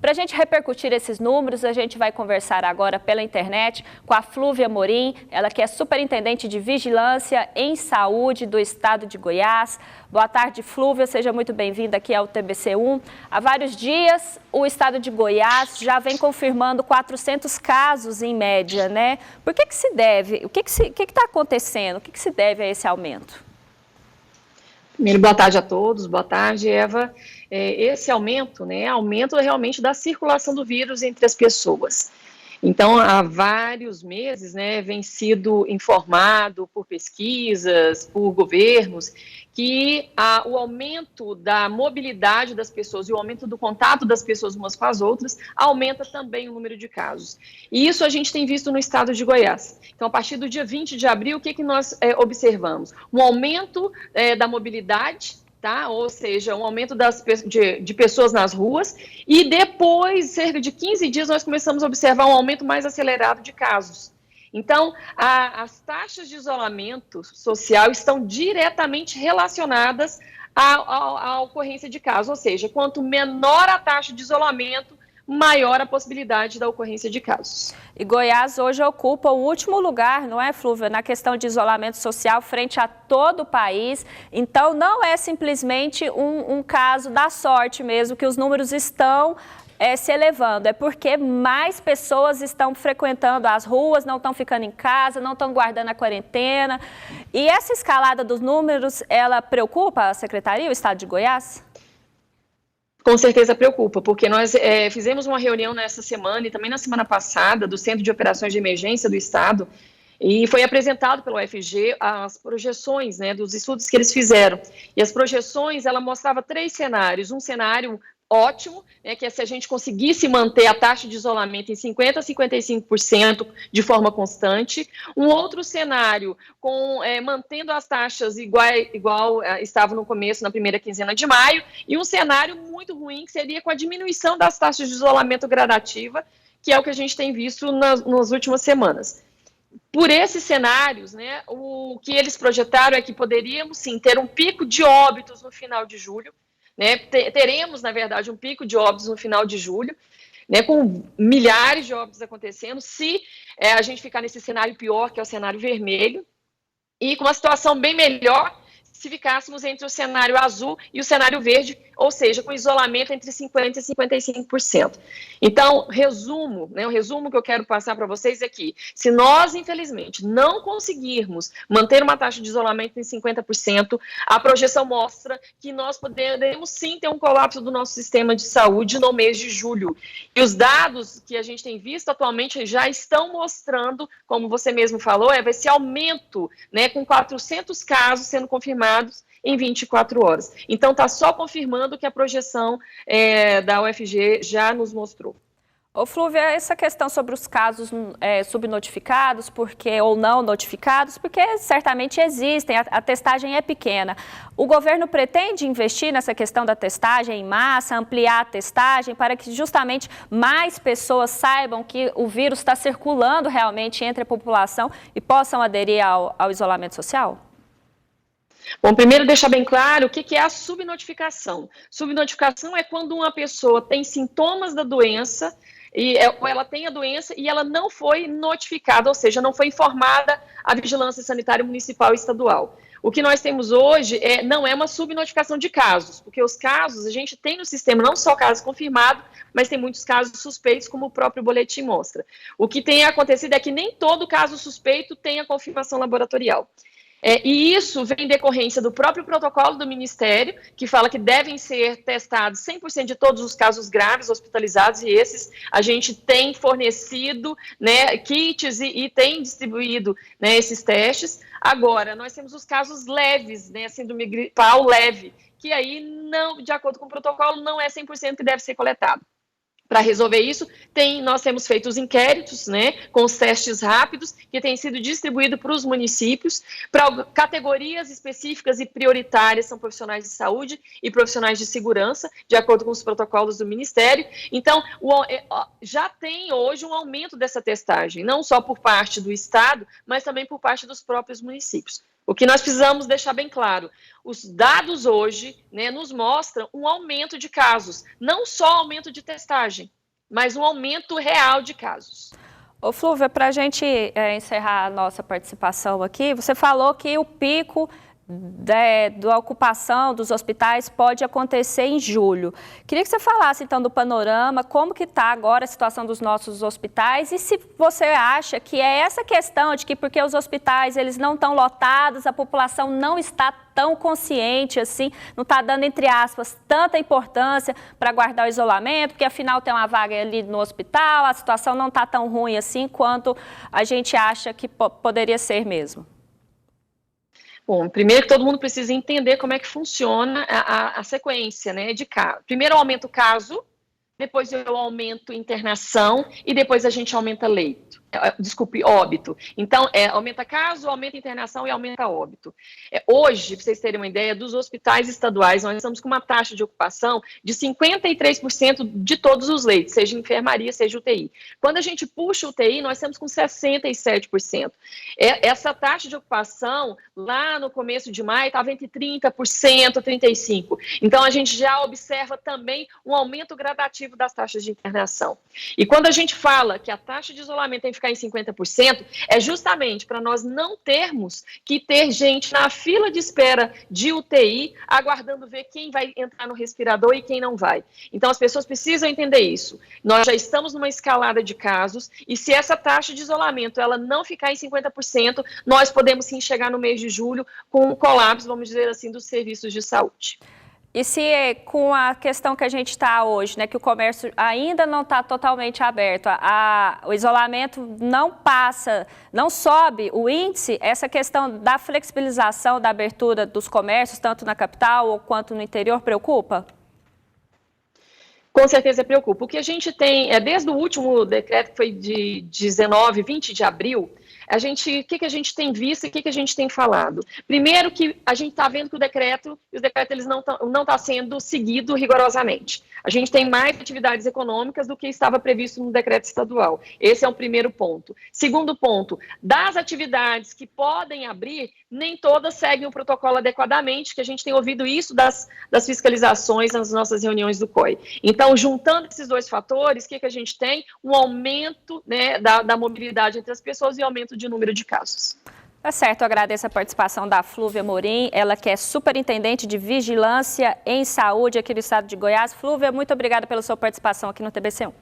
Para a gente repercutir esses números, a gente vai conversar agora pela internet com a Flúvia Amorim, ela que é superintendente de Vigilância em Saúde do Estado de Goiás. Boa tarde, Flúvia, seja muito bem-vinda aqui ao TBC1. Há vários dias, o Estado de Goiás já vem confirmando 400 casos em média, né? Por que se deve? O que está acontecendo? O que se deve a esse aumento? Primeiro, boa tarde a todos, boa tarde, Eva. Esse aumento, né, aumento realmente da circulação do vírus entre as pessoas. Então, há vários meses, né, vem sido informado por pesquisas, por governos, que o aumento da mobilidade das pessoas e o aumento do contato das pessoas umas com as outras aumenta também o número de casos. E isso a gente tem visto no estado de Goiás. Então, a partir do dia 20 de abril, o que nós observamos? Um aumento da mobilidade, tá? Ou seja, um aumento de pessoas nas ruas, e depois, cerca de 15 dias, nós começamos a observar um aumento mais acelerado de casos. Então, as taxas de isolamento social estão diretamente relacionadas à ocorrência de casos, ou seja, quanto menor a taxa de isolamento, maior a possibilidade da ocorrência de casos. E Goiás hoje ocupa o último lugar, não é, Flúvia, na questão de isolamento social frente a todo o país. Então, não é simplesmente um caso da sorte mesmo, que os números estão se elevando. É porque mais pessoas estão frequentando as ruas, não estão ficando em casa, não estão guardando a quarentena. E essa escalada dos números, ela preocupa a Secretaria, o Estado de Goiás? Com certeza preocupa, porque nós fizemos uma reunião nessa semana e também na semana passada do Centro de Operações de Emergência do Estado, e foi apresentado pelo UFG as projeções, né, dos estudos que eles fizeram. E as projeções, ela mostrava 3 cenários. Um cenário ótimo, né, que é se a gente conseguisse manter a taxa de isolamento em 50% a 55% de forma constante. Um outro cenário, mantendo as taxas igual estava no começo, na primeira quinzena de maio, e um cenário muito ruim, que seria com a diminuição das taxas de isolamento gradativa, que é o que a gente tem visto nas últimas semanas. Por esses cenários, né, o que eles projetaram é que poderíamos, sim, ter um pico de óbitos no final de julho, né, teremos, na verdade, um pico de óbitos no final de julho, né, com milhares de óbitos acontecendo, se a gente ficar nesse cenário pior, que é o cenário vermelho, e com uma situação bem melhor se ficássemos entre o cenário azul e o cenário verde, ou seja, com isolamento entre 50% e 55%. Então, o resumo que eu quero passar para vocês é que, se nós, infelizmente, não conseguirmos manter uma taxa de isolamento em 50%, a projeção mostra que nós poderemos sim ter um colapso do nosso sistema de saúde no mês de julho. E os dados que a gente tem visto atualmente já estão mostrando, como você mesmo falou, esse aumento, né, com 400 casos sendo confirmados em 24 horas. Então, está só confirmando o que a projeção da UFG já nos mostrou. Ô, Flúvia, essa questão sobre os casos subnotificados, ou não notificados, porque certamente existem, a testagem é pequena. O governo pretende investir nessa questão da testagem em massa, ampliar a testagem, para que justamente mais pessoas saibam que o vírus está circulando realmente entre a população e possam aderir ao isolamento social? Bom, primeiro deixar bem claro o que é a subnotificação. Subnotificação é quando uma pessoa tem sintomas da doença, ou ela tem a doença e ela não foi notificada, ou seja, não foi informada à Vigilância Sanitária Municipal e Estadual. O que nós temos hoje não é uma subnotificação de casos, porque os casos, a gente tem no sistema não só casos confirmados, mas tem muitos casos suspeitos, como o próprio boletim mostra. O que tem acontecido é que nem todo caso suspeito tem a confirmação laboratorial. E isso vem em decorrência do próprio protocolo do Ministério, que fala que devem ser testados 100% de todos os casos graves hospitalizados, e esses a gente tem fornecido, né, kits e tem distribuído, né, esses testes. Agora, nós temos os casos leves, né, síndrome gripal leve, que aí, não, de acordo com o protocolo, não é 100% que deve ser coletado. Para resolver isso, nós temos feito os inquéritos, né, com os testes rápidos, que têm sido distribuídos para os municípios, para categorias específicas e prioritárias, são profissionais de saúde e profissionais de segurança, de acordo com os protocolos do Ministério. Então, já tem hoje um aumento dessa testagem, não só por parte do Estado, mas também por parte dos próprios municípios. O que nós precisamos deixar bem claro, os dados hoje, né, nos mostram um aumento de casos, não só aumento de testagem, mas um aumento real de casos. Ô Flúvia, para a gente encerrar a nossa participação aqui, você falou que o pico da ocupação dos hospitais pode acontecer em julho. Queria que você falasse, então, do panorama, como que está agora a situação dos nossos hospitais e se você acha que é essa questão de que porque os hospitais eles não estão lotados, a população não está tão consciente assim, não está dando, entre aspas, tanta importância para guardar o isolamento, porque afinal tem uma vaga ali no hospital, a situação não está tão ruim assim quanto a gente acha que poderia ser mesmo. Bom, primeiro que todo mundo precisa entender como é que funciona a sequência, né, de caso. Primeiro eu aumento o caso, depois eu aumento internação e depois a gente aumenta leito. Desculpe, óbito. Então, aumenta caso, aumenta internação e aumenta óbito. Hoje, para vocês terem uma ideia, dos hospitais estaduais, nós estamos com uma taxa de ocupação de 53% de todos os leitos, seja enfermaria, seja UTI. Quando a gente puxa o UTI, nós estamos com 67%. Essa taxa de ocupação, lá no começo de maio, estava entre 30% e 35%. Então, a gente já observa também um aumento gradativo das taxas de internação. E quando a gente fala que a taxa de isolamento tem que ficar em 50%, é justamente para nós não termos que ter gente na fila de espera de UTI, aguardando ver quem vai entrar no respirador e quem não vai. Então, as pessoas precisam entender isso. Nós já estamos numa escalada de casos, e se essa taxa de isolamento ela não ficar em 50%, nós podemos sim chegar no mês de julho com um colapso, vamos dizer assim, dos serviços de saúde. E se com a questão que a gente está hoje, né, que o comércio ainda não está totalmente aberto, o isolamento não passa, não sobe o índice, essa questão da flexibilização da abertura dos comércios, tanto na capital quanto no interior, preocupa? Com certeza preocupa. O que a gente tem, desde o último decreto, que foi de 19, 20 de abril, o que a gente tem visto e o que a gente tem falado? Primeiro que a gente está vendo que os decretos eles não tá sendo seguido rigorosamente. A gente tem mais atividades econômicas do que estava previsto no decreto estadual. Esse é o primeiro ponto. Segundo ponto, das atividades que podem abrir, nem todas seguem o protocolo adequadamente, que a gente tem ouvido isso das fiscalizações nas nossas reuniões do COI. Então, juntando esses dois fatores, o que a gente tem? Um aumento, né, da mobilidade entre as pessoas e aumento de número de casos. Tá certo, eu agradeço a participação da Flúvia Morim, ela que é superintendente de Vigilância em Saúde aqui do estado de Goiás. Flúvia, muito obrigada pela sua participação aqui no TBC1.